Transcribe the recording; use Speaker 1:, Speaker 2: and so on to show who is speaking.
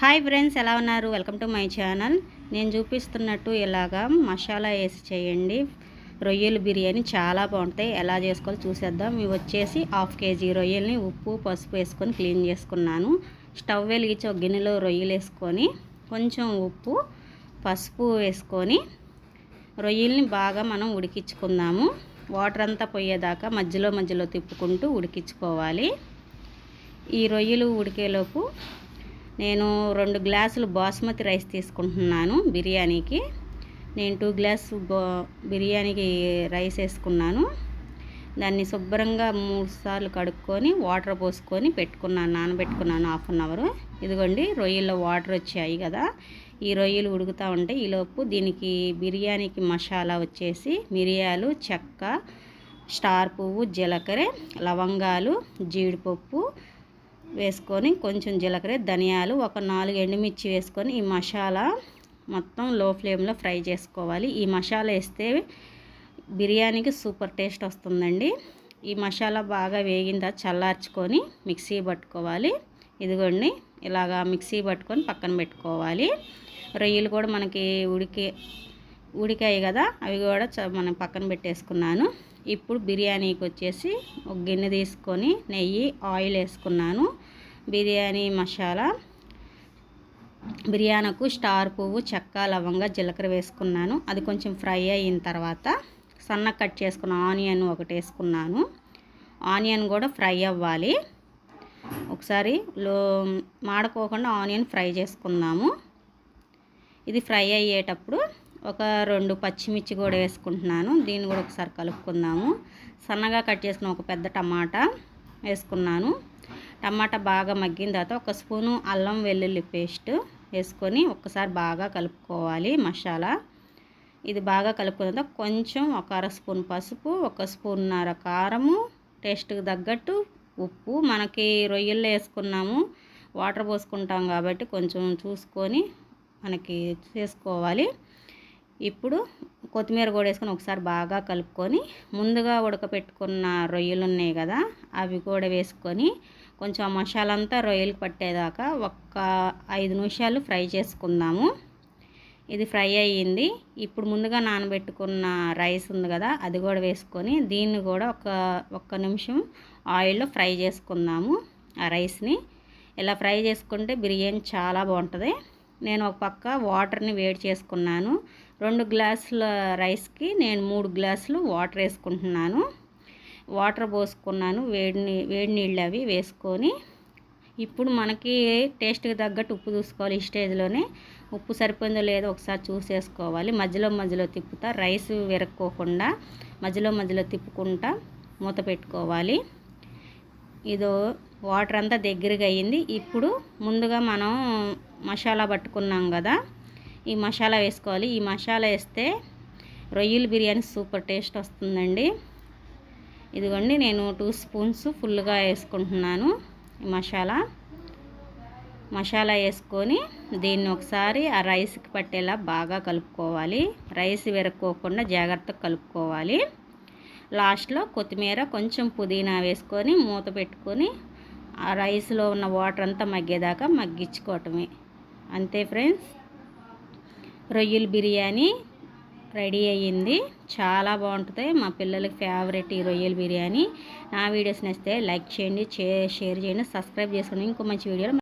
Speaker 1: Hi friends, ఎలా ఉన్నారు? Welcome to my channel. నేను చూపిస్తున్నట్టు ఇలాగా మసాలా వేసి చేయండి. రొయ్యలు బిర్యానీ చాలా బాగుంటాయి. ఎలా చేసుకోవాలో చూసేద్దాం. ఇవి వచ్చేసి 1/2 kg రొయ్యల్ని ఉప్పు పసుపు వేసుకొని క్లీన్ చేసుకున్నాను. స్టవ్ వెలిగించి ఒక గిన్నెలో రొయ్యలు వేసుకొని కొంచెం ఉప్పు పసుపు వేసుకొని రొయ్యల్ని బాగా మనం ఉడికించుకుందాము. వాటర్ అంతా పోయేదాకా మధ్యలో మధ్యలో తిప్పుకుంటూ ఉడికించుకోవాలి. ఈ రొయ్యలు ఉడికేలోపు నేను 2 గ్లాసులు బాస్మతి రైస్ తీసుకుంటున్నాను. బిర్యానీకి నేను 2 గ్లాసు బిర్యానీకి రైస్ వేసుకున్నాను. దాన్ని శుభ్రంగా 3 సార్లు కడుక్కొని వాటర్ పోసుకొని పెట్టుకున్నాను, నానబెట్టుకున్నాను 1/2 అవర్. ఇదిగోండి రొయ్యల్లో వాటర్ వచ్చాయి కదా. ఈ రొయ్యలు ఉడుకుతూ ఉంటాయి. ఈలోపు దీనికి బిర్యానీకి మసాలా వచ్చేసి మిరియాలు, చెక్క, స్టార్ పువ్వు, జీలకర్ర, లవంగాలు, జీడిపప్పు వేసుకొని కొంచెం జీలకర్ర, ధనియాలు, ఒక 4 ఎండుమిర్చి వేసుకొని ఈ మసాలా మొత్తం లో ఫ్లేమ్లో ఫ్రై చేసుకోవాలి. ఈ మసాలా వేస్తే బిర్యానీకి సూపర్ టేస్ట్ వస్తుందండి. ఈ మసాలా బాగా వేగిన తర్వాత చల్లార్చుకొని మిక్సీ పట్టుకోవాలి. ఇదిగోండి ఇలాగా మిక్సీ పట్టుకొని పక్కన పెట్టుకోవాలి. రొయ్యలు కూడా మనకి ఉడికాయి కదా, అవి కూడా మనం పక్కన పెట్టేసుకున్నాను. ఇప్పుడు బిర్యానీకి వచ్చేసి ఒక గిన్నె తీసుకొని నెయ్యి, ఆయిల్ వేసుకున్నాను. బిర్యానీ మసాలా, బిర్యానీకు స్టార్ పువ్వు, చెక్క, లవంగా, జీలకర్ర వేసుకున్నాను. అది కొంచెం ఫ్రై అయిన తర్వాత సన్న కట్ చేసుకున్న ఆనియన్ ఒకటి వేసుకున్నాను. ఆనియన్ కూడా ఫ్రై అవ్వాలి. ఒకసారి మాడుకోకుండా ఆనియన్ ఫ్రై చేసుకుందాము. ఇది ఫ్రై అయ్యేటప్పుడు ఒక 2 పచ్చిమిర్చి కూడా వేసుకుంటున్నాను. దీన్ని కూడా ఒకసారి కలుపుకుందాము. సన్నగా కట్ చేసుకున్న ఒక పెద్ద టమాటా వేసుకున్నాను. టమాటా బాగా మగ్గిన తర్వాత 1 స్పూను అల్లం వెల్లుల్లి పేస్ట్ వేసుకొని ఒక్కసారి బాగా కలుపుకోవాలి మసాలా. ఇది బాగా కలుపుకున్న తర్వాత కొంచెం 1/2 స్పూన్ పసుపు, 1 స్పూన్నర కారము, టేస్ట్కి తగ్గట్టు ఉప్పు. మనకి రొయ్యల్లో వేసుకున్నాము, వాటర్ పోసుకుంటాం కాబట్టి కొంచెం చూసుకొని మనకి చేసుకోవాలి. ఇప్పుడు కొత్తిమీర కూడా వేసుకొని ఒకసారి బాగా కలుపుకొని ముందుగా ఉడకపెట్టుకున్న రొయ్యలు ఉన్నాయి కదా, అవి కూడా వేసుకొని కొంచెం ఆ మసాలా అంతా రొయ్యలకు పట్టేదాకా ఒక 5 నిమిషాలు ఫ్రై చేసుకుందాము. ఇది ఫ్రై అయ్యింది. ఇప్పుడు ముందుగా నానబెట్టుకున్న రైస్ ఉంది కదా, అది కూడా వేసుకొని దీన్ని కూడా ఒక్క నిమిషం ఆయిల్లో ఫ్రై చేసుకుందాము. ఆ రైస్ని ఇలా ఫ్రై చేసుకుంటే బిర్యానీ చాలా బాగుంటుంది. నేను ఒక పక్క వాటర్ని వేడి చేసుకున్నాను. 2 గ్లాసుల రైస్కి నేను 3 గ్లాసులు వాటర్ వేసుకుంటున్నాను. వాటర్ పోసుకున్నాను. వేడి నీళ్ళు అవి వేసుకొని ఇప్పుడు మనకి టేస్ట్కి తగ్గట్టు ఉప్పు చూసుకోవాలి. ఈ స్టేజ్లోనే ఉప్పు సరిపోయిందో లేదో ఒకసారి చూసేసుకోవాలి. మధ్యలో మధ్యలో తిప్పుతా, రైస్ విరక్కోకుండా మధ్యలో మధ్యలో తిప్పుకుంటా మూత పెట్టుకోవాలి. ఇదో వాటర్ అంతా దగ్గరగా అయ్యింది. ఇప్పుడు ముందుగా మనం మసాలా పట్టుకున్నాం కదా, ఈ మసాలా వేసుకోవాలి. ఈ మసాలా వేస్తే రొయ్యల బిర్యానీ సూపర్ టేస్ట్ వస్తుందండి. ఇదిగోండి నేను 2 స్పూన్స్ ఫుల్గా వేసుకుంటున్నాను. ఈ మసాలా వేసుకొని దీన్ని ఒకసారి ఆ రైస్కి పట్టేలా బాగా కలుపుకోవాలి. రైస్ విరక్కోకుండా జాగ్రత్తగా కలుపుకోవాలి. లాస్ట్లో కొత్తిమీర, కొంచెం పుదీనా వేసుకొని మూత పెట్టుకొని ఆ రైస్లో ఉన్న వాటర్ అంతా మగ్గేదాకా మగ్గించుకోవటమే. అంతే ఫ్రెండ్స్, రొయ్యల బిర్యానీ రెడీ అయ్యింది. చాలా బాగుంటుంది. మా పిల్లలకి ఫేవరెట్ ఈ రొయ్యల బిర్యానీ. నా వీడియోస్ నచ్చితే లైక్ చేయండి, షేర్ చేయండి, సబ్స్క్రైబ్ చేసుకోండి. ఇంకో మంచి వీడియోలో